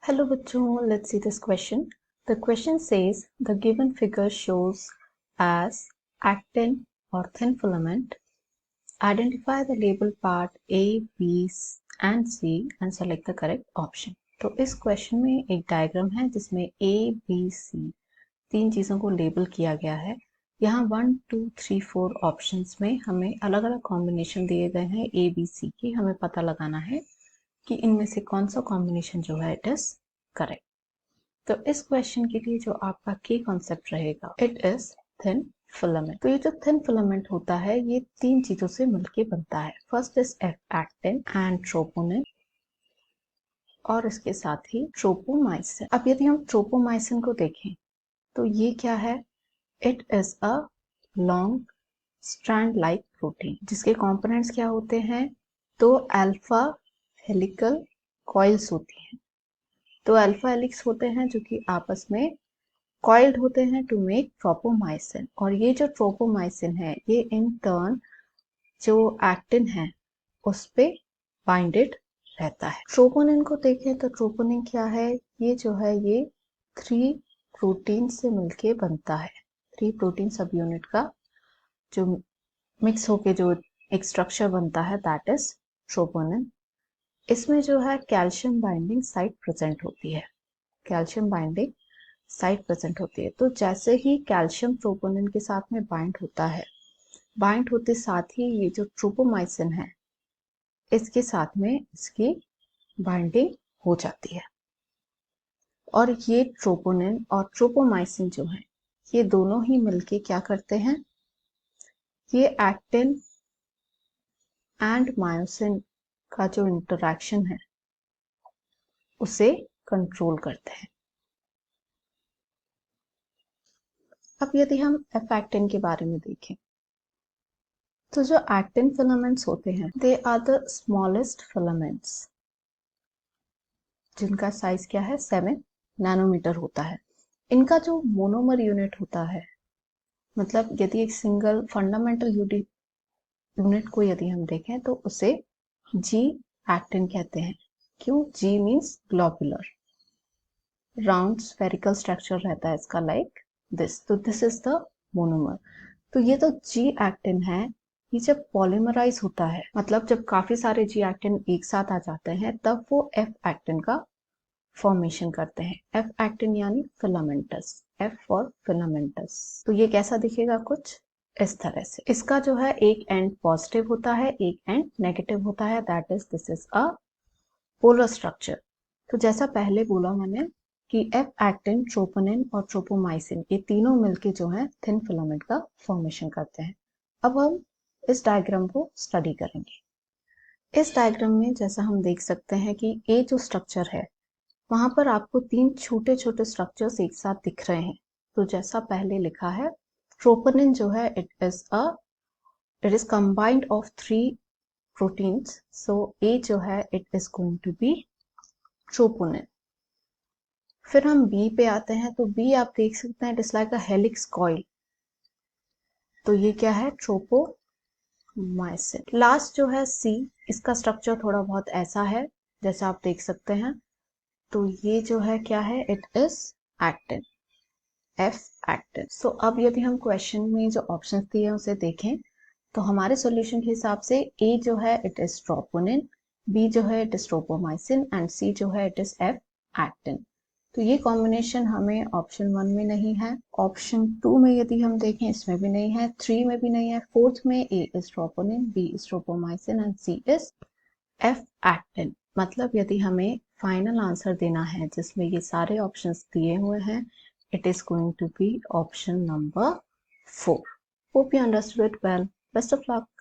Hello बच्चों, let's see this question. The question says the given figure shows as actin or thin filament. Identify the label part A, B and C and select the correct option. तो इस question में एक diagram है जिसमें A, B, C तीन चीज़ों को label किया गया है। यहाँ 1, 2, 3, 4 ऑप्शंस में हमें अलग अलग कॉम्बिनेशन दिए गए हैं A, B, C की। हमें पता लगाना है कि इनमें से कौन सा कॉम्बिनेशन जो है इट इज करेक्ट। तो इस क्वेश्चन के लिए जो आपका की कॉन्सेप्ट रहेगा इट इज थिन फिलामेंट। तो ये जो थिन फिलामेंट होता है ये तीन चीजों से मिलके बनता है। First is actin and troponin और इसके साथ ही ट्रोपोमाइसिन। अब यदि हम ट्रोपोमाइसिन को देखें तो ये क्या है, it is a long strand like protein जिसके कंपोनेंट्स क्या होते हैं, तो अल्फा हेलिकल कॉइल्स होती हैं। तो अल्फा हेलिक्स होते हैं जो कि आपस में कॉइल्ड होते हैं टू मेक ट्रोपोमाइसिन। और ये जो ट्रोपोमाइसिन है ये इन टर्न जो एक्टिन है उस पे बाइंडेड रहता है। ट्रोपोनिन को देखें तो ट्रोपोनिन क्या है, ये जो है ये 3 प्रोटीन से मिलके बनता है। 3 प्रोटीन सब यूनिट का जो मिक्स होके जो एक स्ट्रक्चर बनता है दैट इज ट्रोपोनिन। इसमें जो है कैल्शियम बाइंडिंग साइट प्रेजेंट होती है। कैल्शियम बाइंडिंग साइट प्रेजेंट होती है। तो जैसे ही कैल्शियम ट्रोपोनिन के साथ में बाइंड होता है, बाइंड होते साथ ही ये जो ट्रोपोमाइसिन है इसके साथ में इसकी बाइंडिंग हो जाती है। और ये ट्रोपोनिन और ट्रोपोमाइसिन जो है ये दोनों ही मिलके क्या करते हैं, ये एक्टिन एंड मायोसिन का जो इंटरैक्शन है उसे कंट्रोल करते हैं। अब यदि हम एक्टिन के बारे में देखें तो जो एक्टिन फिलामेंट्स होते हैं they are the smallest filaments जिनका साइज क्या है 7 नैनोमीटर होता है। इनका जो मोनोमर यूनिट होता है, मतलब यदि एक सिंगल फंडामेंटल यूनिट को यदि हम देखें तो उसे जी एक्टिन कहते हैं। क्यों? G means globular, round spherical structure रहता है इसका लाइक दिस। तो दिस इज द मोनोमर। तो ये तो जी एक्टिन है, ये जब पॉलीमराइज होता है, मतलब जब काफी सारे जी एक्टिन एक साथ आ जाते हैं तब वो एफ एक्टिन का फॉर्मेशन करते हैं। एफ एक्टिन यानी फिलामेंटस, एफ फॉर फिलामेंटस। तो ये कैसा दिखेगा, कुछ इस तरह से। इसका जो है एक एंड पॉजिटिव होता है, एक एंड नेगेटिव होता है, that is this is a polar structure. तो जैसा पहले बोला मैंने कि एफ एक्टिन, ट्रोपोनिन और ट्रोपोमाइसिन ये तीनों मिलके जो है थिन फिलामेंट का फॉर्मेशन करते हैं। अब हम इस डायग्राम को स्टडी करेंगे। इस डायग्राम में जैसा हम देख सकते हैं कि ये जो स्ट्रक्चर है वहां पर आपको 3 छोटे छोटे स्ट्रक्चर्स एक साथ दिख रहे हैं। तो जैसा पहले लिखा है, ट्रोपोनिन जो है it is combined of 3 proteins. So A जो है it is going to be troponin. फिर हम बी पे आते हैं तो बी आप देख सकते हैं it is like a helix coil. तो ये क्या है, ट्रोपोमाइसिन। लास्ट जो है सी, इसका स्ट्रक्चर थोड़ा बहुत ऐसा है जैसा आप देख सकते हैं। तो ये जो है क्या है, it is actin, F actin. So अब यदि हम क्वेश्चन में जो ऑप्शंस दिए हैं उसे देखें तो हमारे सॉल्यूशन के हिसाब से ए जो है इट इज ट्रोपोनिन, बी जो है इट इज ट्रोपोमाइसिन एंड सी जो है इट इज एफ एक्टिन। तो ये कॉम्बिनेशन हमें ऑप्शन 1 में नहीं है, ऑप्शन 2 में यदि हम देखें इसमें भी नहीं है, 3 में भी नहीं है, 4th में A is troponin, B is tropomyosin and C is F actin. मतलब यदि हमें फाइनल आंसर देना है जिसमें ये सारे ऑप्शंस दिए हुए हैं, it is going to be option number 4। Hope you understood it well. Best of luck.